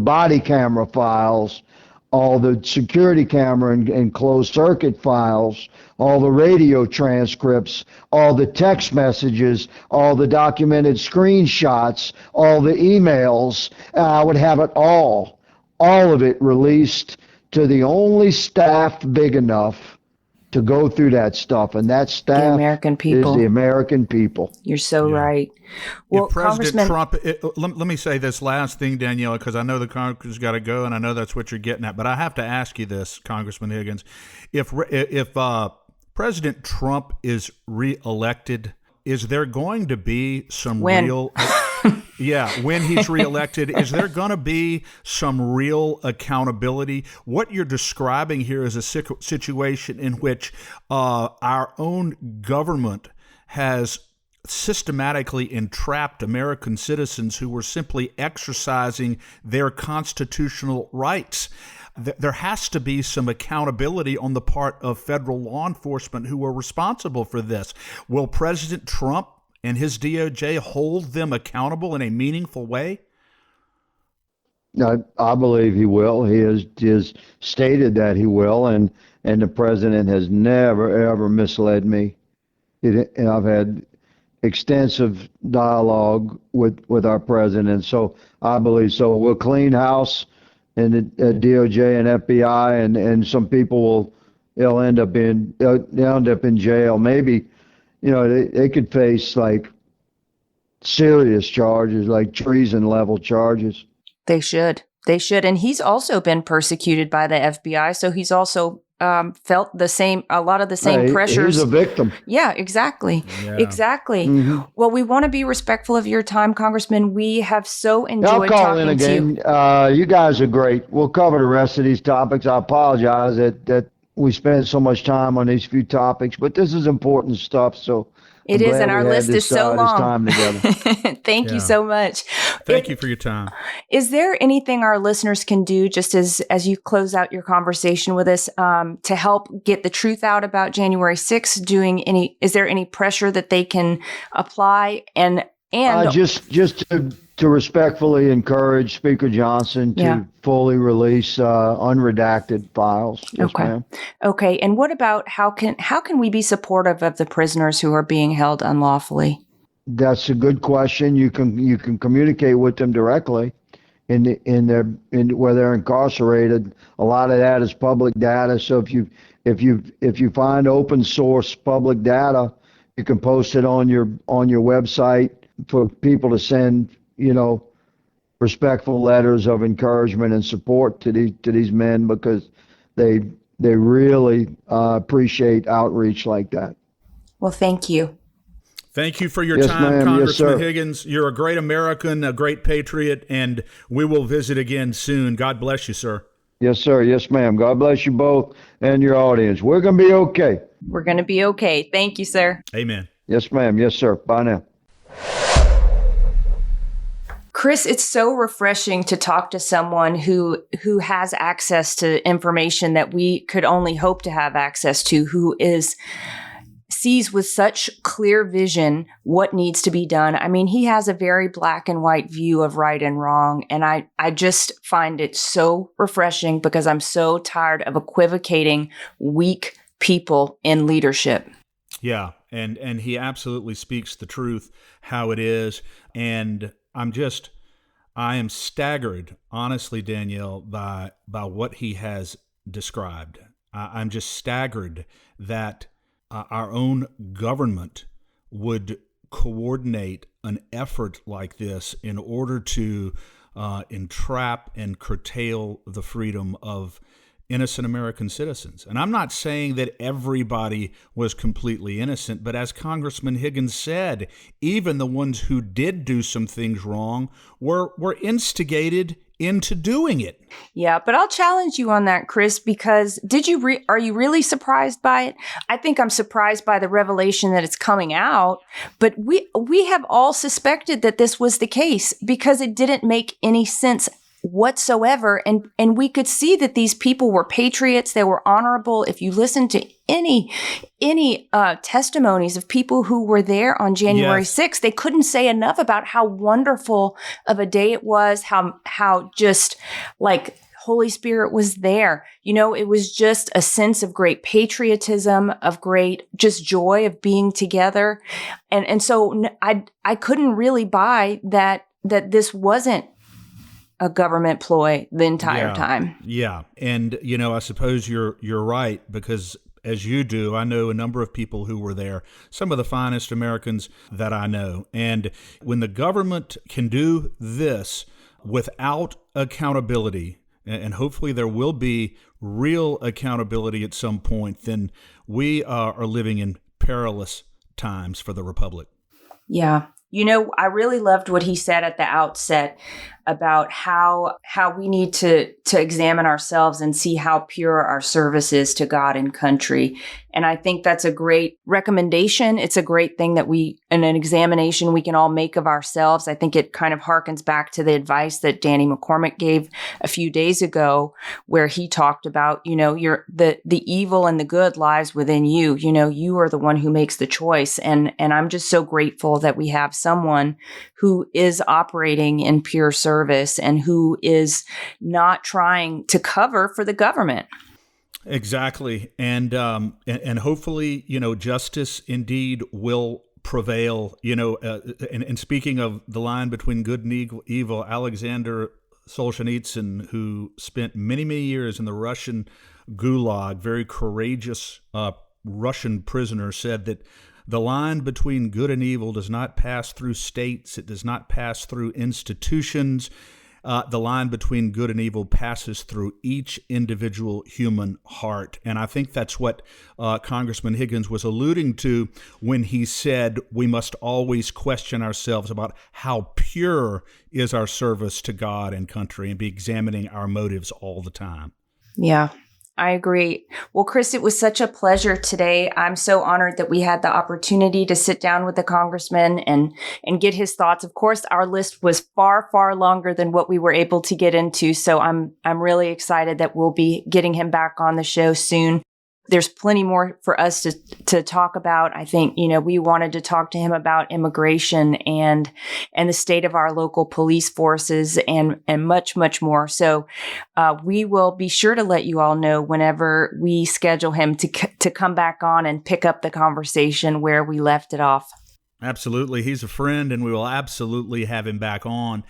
body camera files, all the security camera and closed circuit files, all the radio transcripts, all the text messages, all the documented screenshots, all the emails. I would have it all of it released to the only staff big enough to go through that stuff, and that staff The American people. is the American people. You're so right. Well, If President Congressman, Trump, let me say this last thing, Danielle, because I know the Congress has got to go, and I know that's what you're getting at, but I have to ask you this, Congressman Higgins. If President Trump is reelected, is there going to be some real... Yeah, when he's reelected, is there going to be some real accountability? What you're describing here is a situation in which our own government has systematically entrapped American citizens who were simply exercising their constitutional rights. There has to be some accountability on the part of federal law enforcement who are responsible for this. Will President Trump and his DOJ hold them accountable in a meaningful way? I believe he will. He has stated that he will, and the president has never, ever misled me. And I've had extensive dialogue with our president, so I believe so. We'll clean house in the DOJ and FBI, and some people they'll end up in jail. Maybe, they could face like serious charges, like treason level charges. they should. They should. And he's also been persecuted by the FBI, so he's also felt a lot of the same pressures. He's a victim. Yeah, exactly. Yeah. Exactly. Mm-hmm. Well, we want to be respectful of your time, Congressman. We have so enjoyed I'll call talking in to again. you. You guys are great. We'll cover the rest of these topics. I apologize that we spend so much time on these few topics, but this is important stuff. So It I'm is, glad and our we had list this, is so this long. time together. Thank you Yeah. so much. Thank you for your time. Is there anything our listeners can do, just as you close out your conversation with us, to help get the truth out about January 6th? Is there any pressure that they can apply? And just to respectfully encourage Speaker Johnson to fully release unredacted files. Yes, Okay. ma'am. Okay. And what about how can we be supportive of the prisoners who are being held unlawfully? That's a good question. You can communicate with them directly in where they're incarcerated. A lot of that is public data. So if you find open source public data, you can post it on your website for people to send, respectful letters of encouragement and support to these men, because they really appreciate outreach like that. Well, thank you. Thank you for your Yes, time, ma'am. Yes, Congressman sir. Higgins. You're a great American, a great patriot, and we will visit again soon. God bless you, sir. Yes, sir. Yes, ma'am. God bless you both and your audience. We're going to be okay. We're going to be okay. Thank you, sir. Amen. Yes, ma'am. Yes, sir. Bye now. Chris, it's so refreshing to talk to someone who has access to information that we could only hope to have access to, who is sees with such clear vision what needs to be done. I mean, he has a very black and white view of right and wrong. And I just find it so refreshing because I'm so tired of equivocating weak people in leadership. Yeah, and he absolutely speaks the truth, how it is. And I am staggered, honestly, Danielle, by what he has described. I'm just staggered that our own government would coordinate an effort like this in order to entrap and curtail the freedom of innocent American citizens. And I'm not saying that everybody was completely innocent, but as Congressman Higgins said, even the ones who did do some things wrong were instigated into doing it. Yeah, but I'll challenge you on that, Chris, because are you really surprised by it? I think I'm surprised by the revelation that it's coming out, but we have all suspected that this was the case because it didn't make any sense whatsoever. And we could see that these people were patriots. They were honorable. If you listen to any testimonies of people who were there on January 6th, they couldn't say enough about how wonderful of a day it was, how just like Holy Spirit was there. You know, it was just a sense of great patriotism, of great just joy of being together. And so I couldn't really buy that this wasn't a government ploy the entire time. Yeah. And, I suppose you're right, because as you do, I know a number of people who were there, some of the finest Americans that I know. And when the government can do this without accountability, and hopefully there will be real accountability at some point, then we are living in perilous times for the Republic. Yeah. I really loved what he said at the outset about how we need to examine ourselves and see how pure our service is to God and country. And I think that's a great recommendation. It's a great thing that in an examination we can all make of ourselves. I think it kind of harkens back to the advice that Danny McCormick gave a few days ago, where he talked about, the evil and the good lies within you. You are the one who makes the choice. And I'm just so grateful that we have someone who is operating in pure service and who is not trying to cover for the government. Exactly. And hopefully, justice indeed will prevail. And speaking of the line between good and evil, Alexander Solzhenitsyn, who spent many, many years in the Russian gulag, very courageous Russian prisoner, said that the line between good and evil does not pass through states. It does not pass through institutions. The line between good and evil passes through each individual human heart. And I think that's what Congressman Higgins was alluding to when he said we must always question ourselves about how pure is our service to God and country, and be examining our motives all the time. Yeah. I agree. Well, Chris, it was such a pleasure today. I'm so honored that we had the opportunity to sit down with the congressman and get his thoughts. Of course, our list was far, far longer than what we were able to get into. So I'm really excited that we'll be getting him back on the show soon. There's plenty more for us to talk about. I think, we wanted to talk to him about immigration and the state of our local police forces and much, much more. So we will be sure to let you all know whenever we schedule him to come back on and pick up the conversation where we left it off. Absolutely. He's a friend, and we will absolutely have him back on.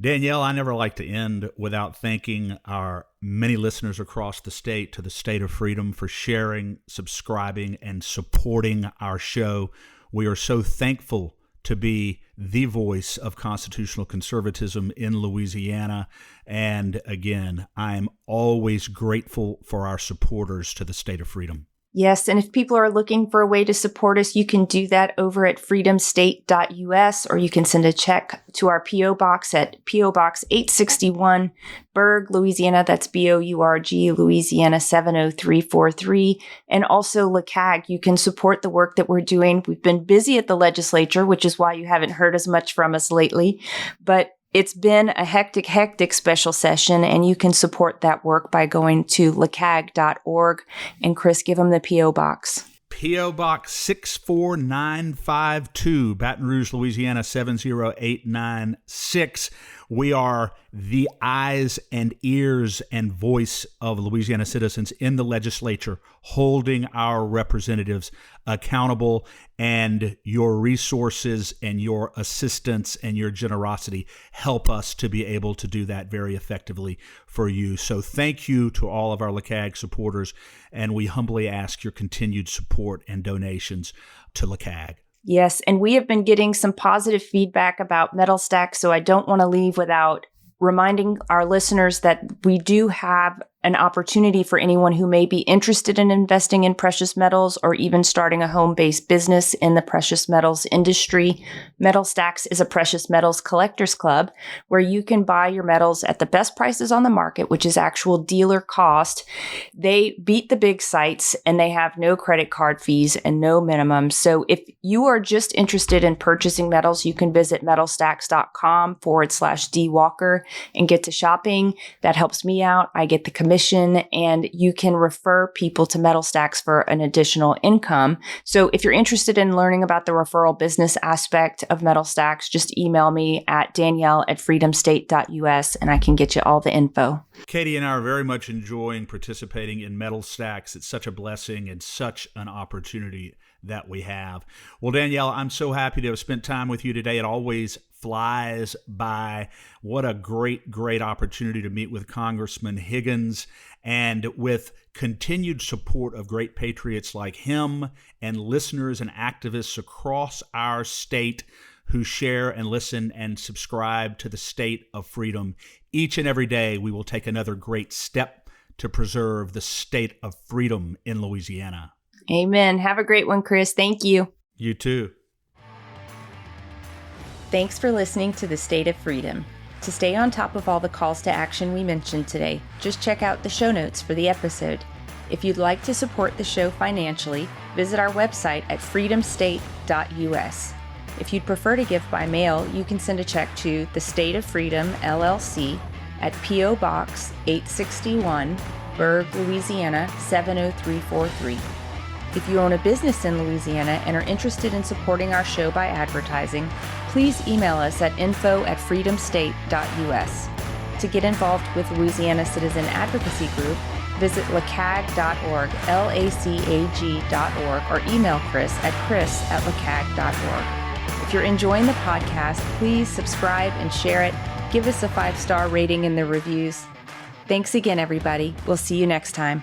Danielle, I never like to end without thanking our many listeners across the state to the State of Freedom for sharing, subscribing, and supporting our show. We are so thankful to be the voice of constitutional conservatism in Louisiana. And again, I am always grateful for our supporters to the State of Freedom. Yes, and if people are looking for a way to support us, you can do that over at freedomstate.us, or you can send a check to our P.O. Box at P.O. Box 861, Berg, Louisiana. That's B-O-U-R-G, Louisiana 70343. And also LeCag, you can support the work that we're doing. We've been busy at the legislature, which is why you haven't heard as much from us lately. But it's been a hectic special session, and you can support that work by going to lecag.org. And Chris, give them the P.O. Box. P.O. Box 64952, Baton Rouge, Louisiana 70896. We are the eyes and ears and voice of Louisiana citizens in the legislature, holding our representatives accountable, and your resources and your assistance and your generosity help us to be able to do that very effectively for you. So thank you to all of our LeCag supporters, and we humbly ask your continued support and donations to LeCag. Yes, and we have been getting some positive feedback about Metal Stack, so I don't want to leave without reminding our listeners that we do have an opportunity for anyone who may be interested in investing in precious metals or even starting a home-based business in the precious metals industry. Metal Stacks is a precious metals collectors club where you can buy your metals at the best prices on the market, which is actual dealer cost. They beat the big sites and they have no credit card fees and no minimum. So if you are just interested in purchasing metals, you can visit metalstacks.com/DWalker and get to shopping. That helps me out. I get the commission, and you can refer people to Metal Stacks for an additional income. So if you're interested in learning about the referral business aspect of Metal Stacks, just email me at Danielle@freedomstate.us and I can get you all the info. Katie and I are very much enjoying participating in Metal Stacks. It's such a blessing and such an opportunity that we have. Well, Danielle, I'm so happy to have spent time with you today. It always flies by. What a great, great opportunity to meet with Congressman Higgins, and with continued support of great patriots like him and listeners and activists across our state who share and listen and subscribe to the State of Freedom. Each and every day, we will take another great step to preserve the state of freedom in Louisiana. Amen. Have a great one, Chris. Thank you. You too. Thanks for listening to The State of Freedom. To stay on top of all the calls to action we mentioned today, just check out the show notes for the episode. If you'd like to support the show financially, visit our website at freedomstate.us. If you'd prefer to give by mail, you can send a check to The State of Freedom, LLC at P.O. Box 861, Berg, Louisiana 70343. If you own a business in Louisiana and are interested in supporting our show by advertising, please email us at info@freedomstate.us. To get involved with Louisiana Citizen Advocacy Group, visit lacag.org, LACAG.org, or email Chris at chris@lacag.org. If you're enjoying the podcast, please subscribe and share it. Give us a 5-star rating in the reviews. Thanks again, everybody. We'll see you next time.